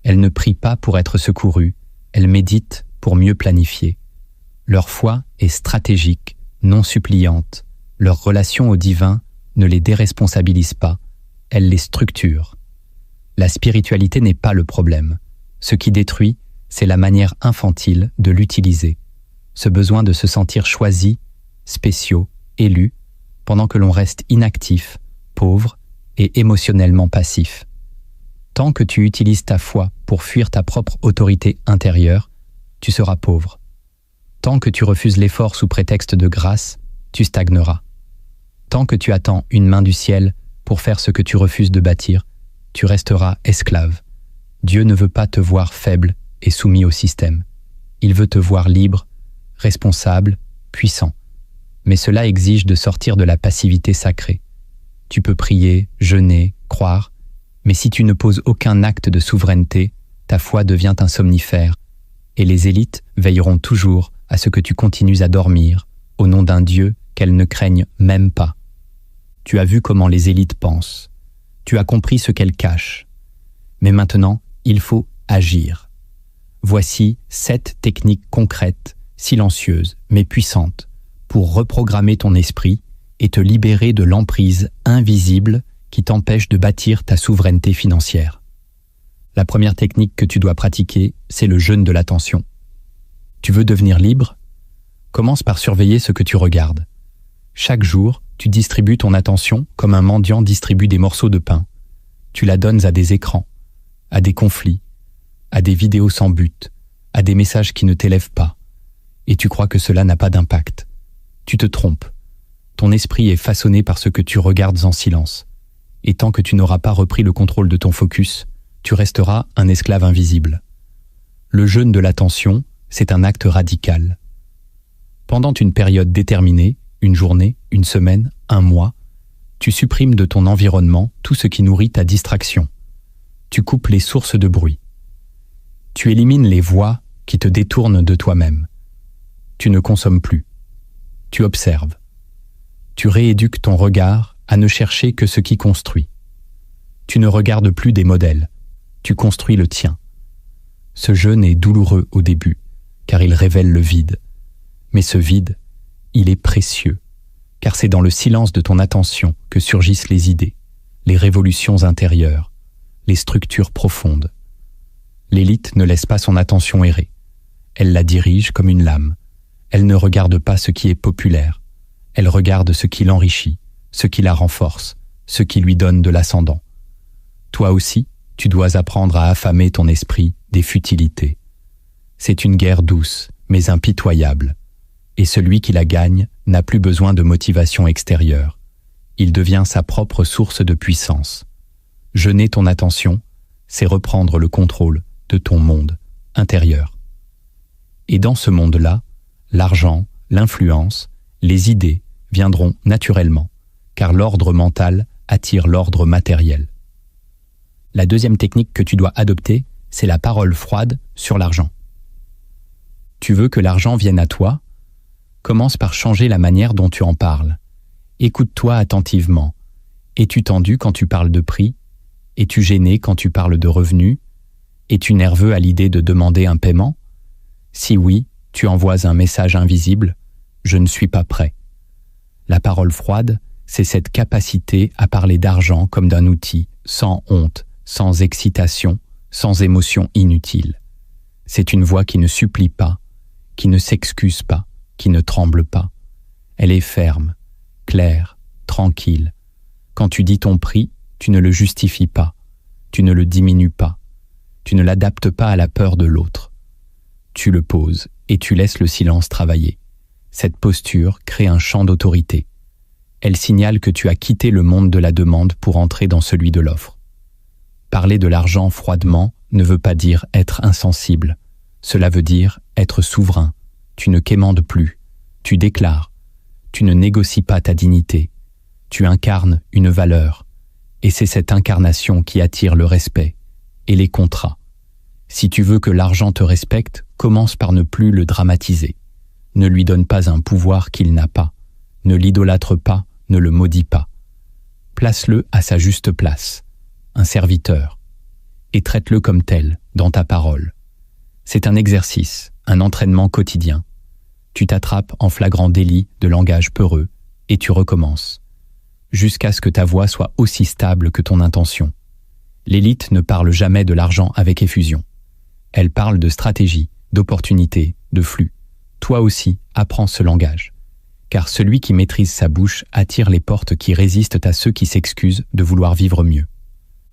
Elles ne prient pas pour être secourues, elles méditent pour mieux planifier. Leur foi est stratégique, non suppliante. Leur relation au divin ne les déresponsabilise pas, elle les structure. La spiritualité n'est pas le problème. Ce qui détruit, c'est la manière infantile de l'utiliser. Ce besoin de se sentir choisis, spéciaux, élus, pendant que l'on reste inactif, pauvre et émotionnellement passif. Tant que tu utilises ta foi pour fuir ta propre autorité intérieure, tu seras pauvre. Tant que tu refuses l'effort sous prétexte de grâce, tu stagneras. Tant que tu attends une main du ciel pour faire ce que tu refuses de bâtir, tu resteras esclave. Dieu ne veut pas te voir faible et soumis au système. Il veut te voir libre, responsable, puissant. Mais cela exige de sortir de la passivité sacrée. Tu peux prier, jeûner, croire, mais si tu ne poses aucun acte de souveraineté, ta foi devient un somnifère, et les élites veilleront toujours à ce que tu continues à dormir, au nom d'un Dieu qu'elles ne craignent même pas. Tu as vu comment les élites pensent. Tu as compris ce qu'elles cachent. Mais maintenant, il faut agir. Voici 7 techniques concrètes, silencieuses, mais puissantes, pour reprogrammer ton esprit et te libérer de l'emprise invisible qui t'empêche de bâtir ta souveraineté financière. La première technique que tu dois pratiquer, c'est le jeûne de l'attention. Tu veux devenir libre? Commence par surveiller ce que tu regardes. Chaque jour, tu distribues ton attention comme un mendiant distribue des morceaux de pain. Tu la donnes à des écrans, à des conflits, à des vidéos sans but, à des messages qui ne t'élèvent pas. Et tu crois que cela n'a pas d'impact. Tu te trompes. Ton esprit est façonné par ce que tu regardes en silence. Et tant que tu n'auras pas repris le contrôle de ton focus, tu resteras un esclave invisible. Le jeûne de l'attention, c'est un acte radical. Pendant une période déterminée, une journée, une semaine, un mois, tu supprimes de ton environnement tout ce qui nourrit ta distraction. Tu coupes les sources de bruit. Tu élimines les voix qui te détournent de toi-même. Tu ne consommes plus. Tu observes. Tu rééduques ton regard à ne chercher que ce qui construit. Tu ne regardes plus des modèles. Tu construis le tien. Ce jeûne est douloureux au début, car il révèle le vide. Mais ce vide, il est précieux, car c'est dans le silence de ton attention que surgissent les idées, les révolutions intérieures, les structures profondes. L'élite ne laisse pas son attention errer. Elle la dirige comme une lame. Elle ne regarde pas ce qui est populaire. Elle regarde ce qui l'enrichit, ce qui la renforce, ce qui lui donne de l'ascendant. Toi aussi, tu dois apprendre à affamer ton esprit des futilités. C'est une guerre douce, mais impitoyable. Et celui qui la gagne n'a plus besoin de motivation extérieure. Il devient sa propre source de puissance. Jeûner ton attention, c'est reprendre le contrôle de ton monde intérieur. Et dans ce monde-là, l'argent, l'influence, les idées viendront naturellement, car l'ordre mental attire l'ordre matériel. La deuxième technique que tu dois adopter, c'est la parole froide sur l'argent. Tu veux que l'argent vienne à toi? Commence par changer la manière dont tu en parles. Écoute-toi attentivement. Es-tu tendu quand tu parles de prix? Es-tu gêné quand tu parles de revenus? Es-tu nerveux à l'idée de demander un paiement? Si oui, tu envoies un message invisible « Je ne suis pas prêt ». La parole froide, c'est cette capacité à parler d'argent comme d'un outil, sans honte, sans excitation, sans émotion inutile. C'est une voix qui ne supplie pas, qui ne s'excuse pas, qui ne tremble pas. Elle est ferme, claire, tranquille. Quand tu dis ton prix, tu ne le justifies pas, tu ne le diminues pas, tu ne l'adaptes pas à la peur de l'autre. Tu le poses et tu laisses le silence travailler. Cette posture crée un champ d'autorité. Elle signale que tu as quitté le monde de la demande pour entrer dans celui de l'offre. Parler de l'argent froidement ne veut pas dire être insensible. Cela veut dire être souverain. Tu ne quémandes plus. Tu déclares. Tu ne négocies pas ta dignité. Tu incarnes une valeur. Et c'est cette incarnation qui attire le respect et les contrats. Si tu veux que l'argent te respecte, commence par ne plus le dramatiser. Ne lui donne pas un pouvoir qu'il n'a pas. Ne l'idolâtre pas, ne le maudis pas. Place-le à sa juste place, un serviteur, et traite-le comme tel, dans ta parole. C'est un exercice, un entraînement quotidien. Tu t'attrapes en flagrant délit de langage peureux, et tu recommences, jusqu'à ce que ta voix soit aussi stable que ton intention. L'élite ne parle jamais de l'argent avec effusion. Elle parle de stratégie, d'opportunité, de flux. Toi aussi, apprends ce langage. Car celui qui maîtrise sa bouche attire les portes qui résistent à ceux qui s'excusent de vouloir vivre mieux.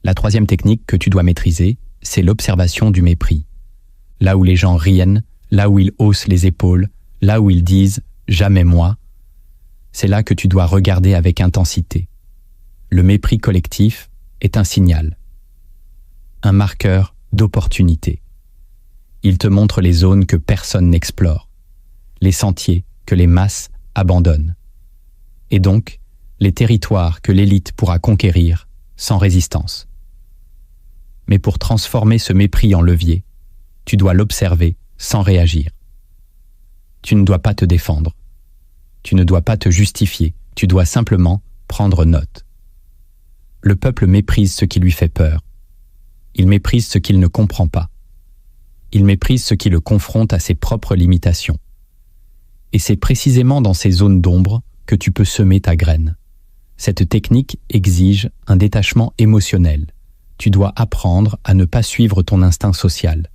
La troisième technique que tu dois maîtriser, c'est l'observation du mépris. Là où les gens rient, là où ils haussent les épaules, là où ils disent « jamais moi », c'est là que tu dois regarder avec intensité. Le mépris collectif est un signal, un marqueur d'opportunité. Il te montre les zones que personne n'explore, les sentiers que les masses abandonnent, et donc les territoires que l'élite pourra conquérir sans résistance. Mais pour transformer ce mépris en levier, tu dois l'observer sans réagir. Tu ne dois pas te défendre. Tu ne dois pas te justifier. Tu dois simplement prendre note. Le peuple méprise ce qui lui fait peur. Il méprise ce qu'il ne comprend pas. Il méprise ce qui le confronte à ses propres limitations. Et c'est précisément dans ces zones d'ombre que tu peux semer ta graine. Cette technique exige un détachement émotionnel. Tu dois apprendre à ne pas suivre ton instinct social,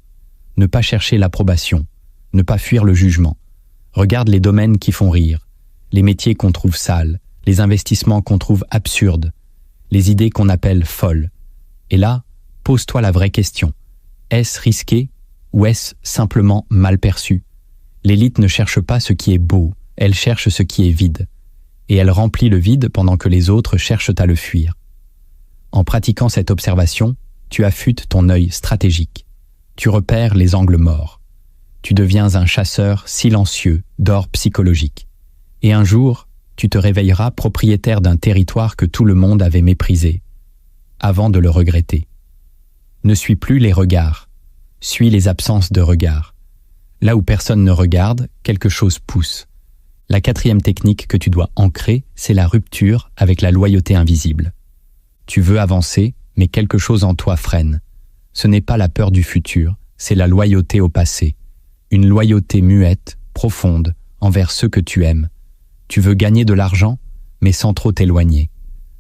ne pas chercher l'approbation, ne pas fuir le jugement. Regarde les domaines qui font rire, les métiers qu'on trouve sales, les investissements qu'on trouve absurdes, les idées qu'on appelle folles. Et là, pose-toi la vraie question. Est-ce risqué ou est-ce simplement mal perçu? L'élite ne cherche pas ce qui est beau, elle cherche ce qui est vide. Et elle remplit le vide pendant que les autres cherchent à le fuir. En pratiquant cette observation, tu affûtes ton œil stratégique. Tu repères les angles morts. Tu deviens un chasseur silencieux d'or psychologique. Et un jour, tu te réveilleras propriétaire d'un territoire que tout le monde avait méprisé, avant de le regretter. Ne suis plus les regards, suis les absences de regard. Là où personne ne regarde, quelque chose pousse. La quatrième technique que tu dois ancrer, c'est la rupture avec la loyauté invisible. Tu veux avancer, mais quelque chose en toi freine. Ce n'est pas la peur du futur, c'est la loyauté au passé. Une loyauté muette, profonde, envers ceux que tu aimes. Tu veux gagner de l'argent, mais sans trop t'éloigner,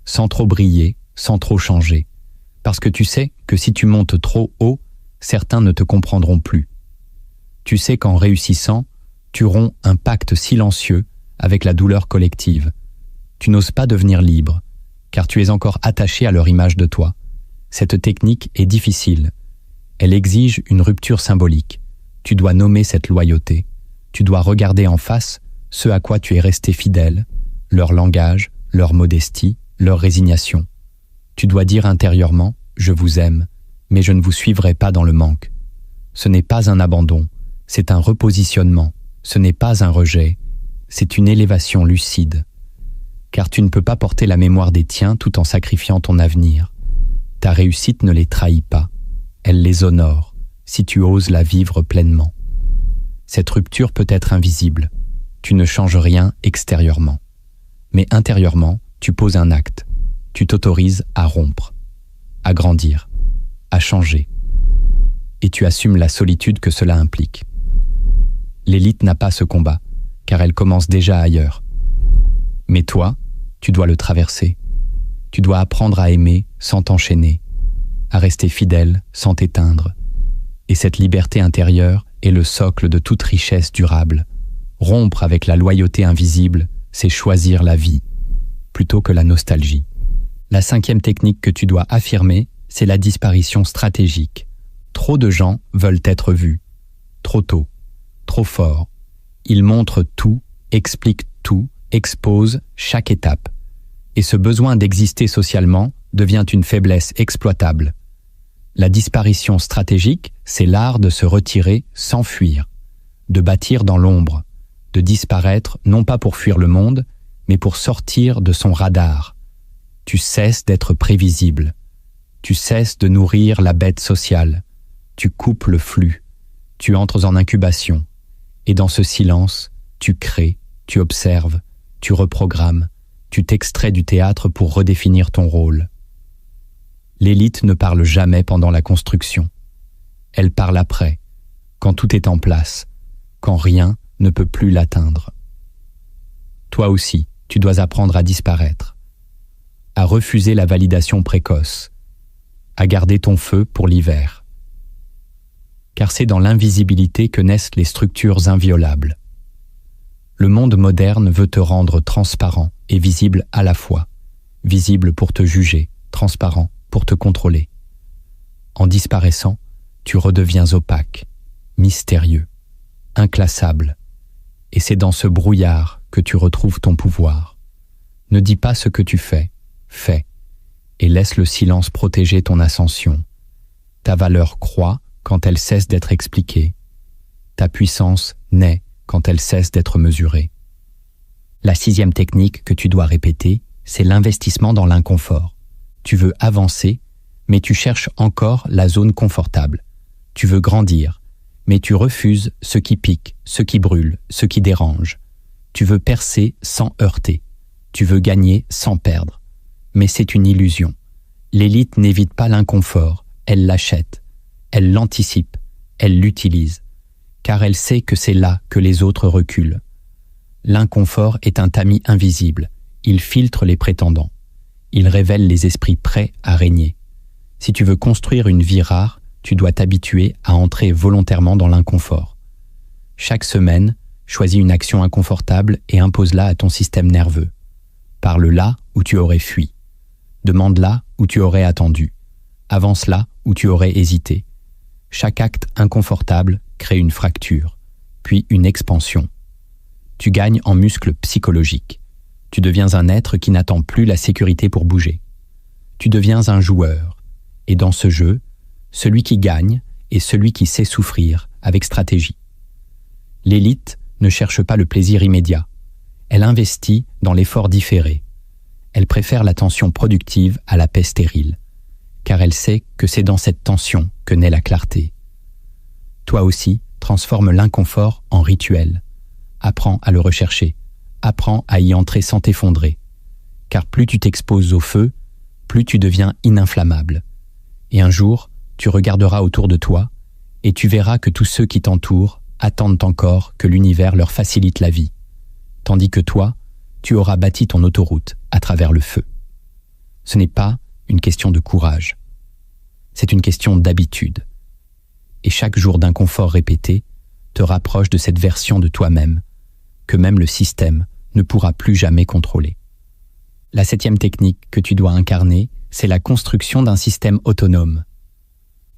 sans trop briller, sans trop changer. Parce que tu sais que si tu montes trop haut, certains ne te comprendront plus. Tu sais qu'en réussissant, tu romps un pacte silencieux avec la douleur collective. Tu n'oses pas devenir libre, car tu es encore attaché à leur image de toi. Cette technique est difficile. Elle exige une rupture symbolique. Tu dois nommer cette loyauté. Tu dois regarder en face ce à quoi tu es resté fidèle, leur langage, leur modestie, leur résignation. Tu dois dire intérieurement « Je vous aime, mais je ne vous suivrai pas dans le manque ». Ce n'est pas un abandon, c'est un repositionnement. Ce n'est pas un rejet, c'est une élévation lucide. Car tu ne peux pas porter la mémoire des tiens tout en sacrifiant ton avenir. Ta réussite ne les trahit pas, elle les honore, si tu oses la vivre pleinement. Cette rupture peut être invisible, tu ne changes rien extérieurement. Mais intérieurement, tu poses un acte, tu t'autorises à rompre, à grandir, à changer. Et tu assumes la solitude que cela implique. L'élite n'a pas ce combat, car elle commence déjà ailleurs. Mais toi, tu dois le traverser. Tu dois apprendre à aimer sans t'enchaîner, à rester fidèle sans t'éteindre. Et cette liberté intérieure est le socle de toute richesse durable. Rompre avec la loyauté invisible, c'est choisir la vie, plutôt que la nostalgie. La cinquième technique que tu dois affirmer, c'est la disparition stratégique. Trop de gens veulent être vus, trop tôt, trop fort. Ils montrent tout, expliquent tout, exposent chaque étape. Et ce besoin d'exister socialement devient une faiblesse exploitable. La disparition stratégique, c'est l'art de se retirer sans fuir, de bâtir dans l'ombre, de disparaître non pas pour fuir le monde, mais pour sortir de son radar. Tu cesses d'être prévisible. Tu cesses de nourrir la bête sociale. Tu coupes le flux. Tu entres en incubation. Et dans ce silence, tu crées, tu observes, tu reprogrammes, tu t'extrais du théâtre pour redéfinir ton rôle. L'élite ne parle jamais pendant la construction. Elle parle après, quand tout est en place, quand rien ne peut plus l'atteindre. Toi aussi, tu dois apprendre à disparaître, à refuser la validation précoce, à garder ton feu pour l'hiver. Car c'est dans l'invisibilité que naissent les structures inviolables. Le monde moderne veut te rendre transparent et visible à la fois, visible pour te juger, transparent pour te contrôler. En disparaissant, tu redeviens opaque, mystérieux, inclassable, et c'est dans ce brouillard que tu retrouves ton pouvoir. Ne dis pas ce que tu fais, fais, et laisse le silence protéger ton ascension. Ta valeur croît quand elle cesse d'être expliquée. Ta puissance naît quand elle cesse d'être mesurée. La 6e technique que tu dois répéter, c'est l'investissement dans l'inconfort. Tu veux avancer, mais tu cherches encore la zone confortable. Tu veux grandir, mais tu refuses ce qui pique, ce qui brûle, ce qui dérange. Tu veux percer sans heurter. Tu veux gagner sans perdre. Mais c'est une illusion. L'élite n'évite pas l'inconfort, elle l'achète. Elle l'anticipe, elle l'utilise, car elle sait que c'est là que les autres reculent. L'inconfort est un tamis invisible, il filtre les prétendants. Il révèle les esprits prêts à régner. Si tu veux construire une vie rare, tu dois t'habituer à entrer volontairement dans l'inconfort. Chaque semaine, choisis une action inconfortable et impose-la à ton système nerveux. Parle là où tu aurais fui. Demande là où tu aurais attendu. Avance là où tu aurais hésité. Chaque acte inconfortable crée une fracture, puis une expansion. Tu gagnes en muscle psychologique. Tu deviens un être qui n'attend plus la sécurité pour bouger. Tu deviens un joueur. Et dans ce jeu, celui qui gagne est celui qui sait souffrir avec stratégie. L'élite ne cherche pas le plaisir immédiat. Elle investit dans l'effort différé. Elle préfère la tension productive à la paix stérile, car elle sait que c'est dans cette tension que naît la clarté. Toi aussi, transforme l'inconfort en rituel. Apprends à le rechercher. Apprends à y entrer sans t'effondrer. Car plus tu t'exposes au feu, plus tu deviens ininflammable. Et un jour, tu regarderas autour de toi et tu verras que tous ceux qui t'entourent attendent encore que l'univers leur facilite la vie. Tandis que toi, tu auras bâti ton autoroute à travers le feu. Ce n'est pas une question de courage. C'est une question d'habitude. Et chaque jour d'inconfort répété te rapproche de cette version de toi-même que même le système ne pourra plus jamais contrôler. La 7e technique que tu dois incarner, c'est la construction d'un système autonome.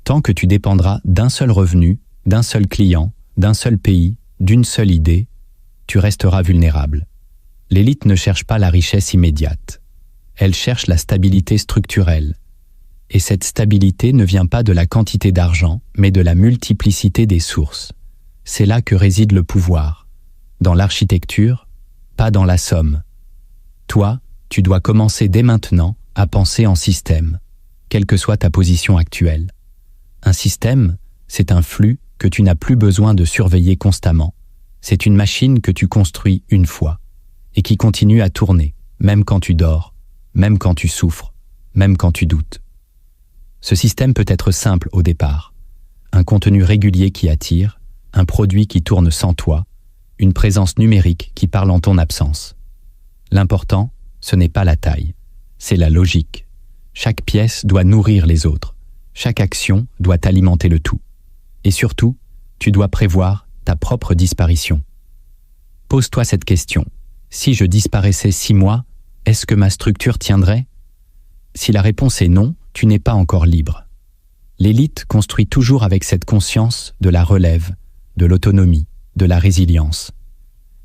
Tant que tu dépendras d'un seul revenu, d'un seul client, d'un seul pays, d'une seule idée, tu resteras vulnérable. L'élite ne cherche pas la richesse immédiate. Elle cherche la stabilité structurelle. Et cette stabilité ne vient pas de la quantité d'argent, mais de la multiplicité des sources. C'est là que réside le pouvoir. Dans l'architecture, pas dans la somme. Toi, tu dois commencer dès maintenant à penser en système, quelle que soit ta position actuelle. Un système, c'est un flux que tu n'as plus besoin de surveiller constamment. C'est une machine que tu construis une fois et qui continue à tourner, même quand tu dors, même quand tu souffres, même quand tu doutes. Ce système peut être simple au départ. Un contenu régulier qui attire, un produit qui tourne sans toi, une présence numérique qui parle en ton absence. L'important, ce n'est pas la taille, c'est la logique. Chaque pièce doit nourrir les autres. Chaque action doit alimenter le tout. Et surtout, tu dois prévoir ta propre disparition. Pose-toi cette question. Si je disparaissais 6 mois, est-ce que ma structure tiendrait ? Si la réponse est non, tu n'es pas encore libre. L'élite construit toujours avec cette conscience de la relève, de l'autonomie, de la résilience.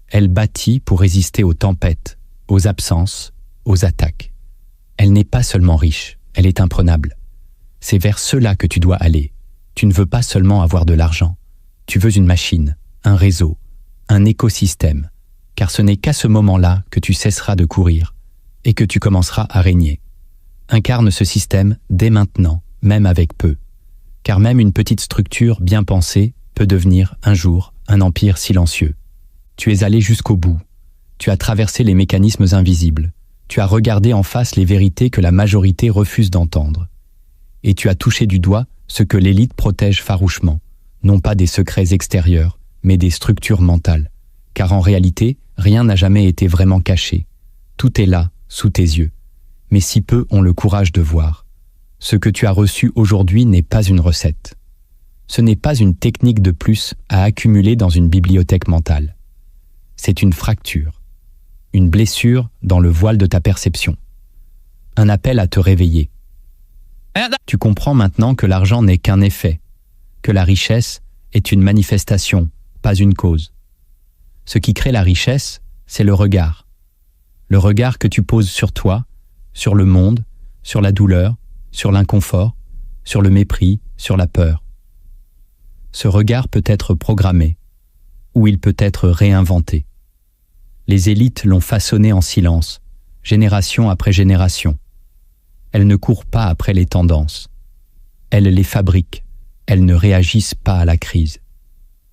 Elle bâtit pour résister aux tempêtes, aux absences, aux attaques. Elle n'est pas seulement riche, elle est imprenable. C'est vers cela que tu dois aller. Tu ne veux pas seulement avoir de l'argent. Tu veux une machine, un réseau, un écosystème, car ce n'est qu'à ce moment-là que tu cesseras de courir et que tu commenceras à régner. Incarne ce système dès maintenant, même avec peu, car même une petite structure bien pensée peut devenir, un jour, un empire silencieux. Tu es allé jusqu'au bout. Tu as traversé les mécanismes invisibles. Tu as regardé en face les vérités que la majorité refuse d'entendre. Et tu as touché du doigt ce que l'élite protège farouchement, non pas des secrets extérieurs, mais des structures mentales. Car en réalité, rien n'a jamais été vraiment caché. Tout est là, sous tes yeux. Mais si peu ont le courage de voir. Ce que tu as reçu aujourd'hui n'est pas une recette. Ce n'est pas une technique de plus à accumuler dans une bibliothèque mentale. C'est une fracture, une blessure dans le voile de ta perception. Un appel à te réveiller. Tu comprends maintenant que l'argent n'est qu'un effet, que la richesse est une manifestation, pas une cause. Ce qui crée la richesse, c'est le regard. Le regard que tu poses sur toi, sur le monde, sur la douleur, sur l'inconfort, sur le mépris, sur la peur. Ce regard peut être programmé, ou il peut être réinventé. Les élites l'ont façonné en silence, génération après génération. Elles ne courent pas après les tendances. Elles les fabriquent. Elles ne réagissent pas à la crise.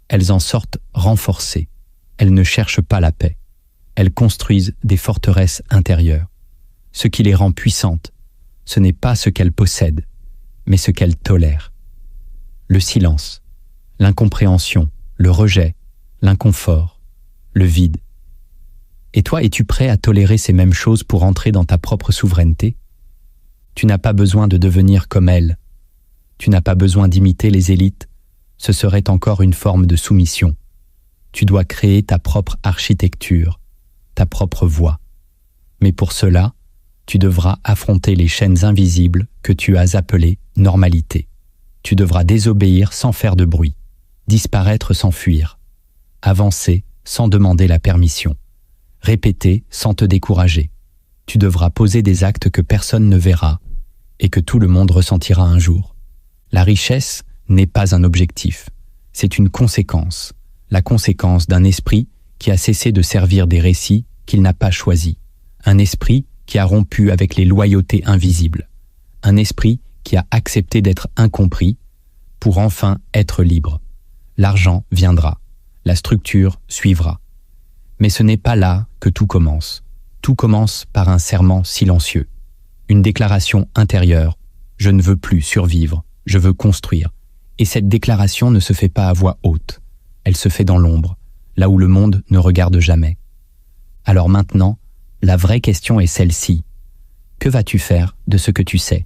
Elles en sortent renforcées. Elles ne cherchent pas la paix. Elles construisent des forteresses intérieures. Ce qui les rend puissantes, ce n'est pas ce qu'elles possèdent, mais ce qu'elles tolèrent. Le silence, l'incompréhension, le rejet, l'inconfort, le vide. Et toi, es-tu prêt à tolérer ces mêmes choses pour entrer dans ta propre souveraineté ? Tu n'as pas besoin de devenir comme elles. Tu n'as pas besoin d'imiter les élites. Ce serait encore une forme de soumission. Tu dois créer ta propre architecture, ta propre voie. Mais pour cela, tu devras affronter les chaînes invisibles que tu as appelées normalité. Tu devras désobéir sans faire de bruit, disparaître sans fuir, avancer sans demander la permission, répéter sans te décourager. Tu devras poser des actes que personne ne verra et que tout le monde ressentira un jour. La richesse n'est pas un objectif, c'est une conséquence, la conséquence d'un esprit qui a cessé de servir des récits qu'il n'a pas choisis, un esprit qui a rompu avec les loyautés invisibles, un esprit qui a accepté d'être incompris pour enfin être libre. L'argent viendra, la structure suivra. Mais ce n'est pas là que tout commence. Tout commence par un serment silencieux, une déclaration intérieure. Je ne veux plus survivre, je veux construire. Et cette déclaration ne se fait pas à voix haute. Elle se fait dans l'ombre, là où le monde ne regarde jamais. Alors maintenant, la vraie question est celle-ci. Que vas-tu faire de ce que tu sais ?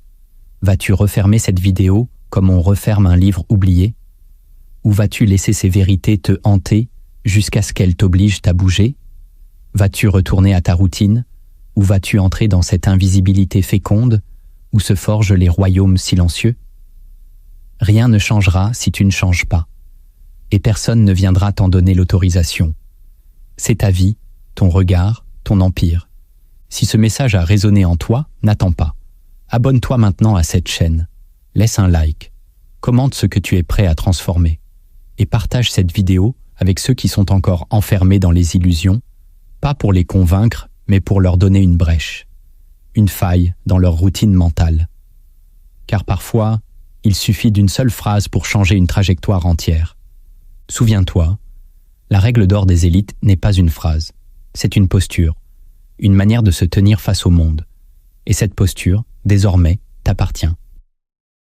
Vas-tu refermer cette vidéo comme on referme un livre oublié ? Ou vas-tu laisser ces vérités te hanter jusqu'à ce qu'elles t'obligent à bouger ? Vas-tu retourner à ta routine, ou vas-tu entrer dans cette invisibilité féconde où se forgent les royaumes silencieux ? Rien ne changera si tu ne changes pas, et personne ne viendra t'en donner l'autorisation. C'est ta vie, ton regard, ton empire. Si ce message a résonné en toi, n'attends pas. Abonne-toi maintenant à cette chaîne, laisse un like, commente ce que tu es prêt à transformer, et partage cette vidéo avec ceux qui sont encore enfermés dans les illusions, pas pour les convaincre, mais pour leur donner une brèche, une faille dans leur routine mentale. Car parfois, il suffit d'une seule phrase pour changer une trajectoire entière. Souviens-toi, la règle d'or des élites n'est pas une phrase, c'est une posture, une manière de se tenir face au monde. Et cette posture, désormais, t'appartient.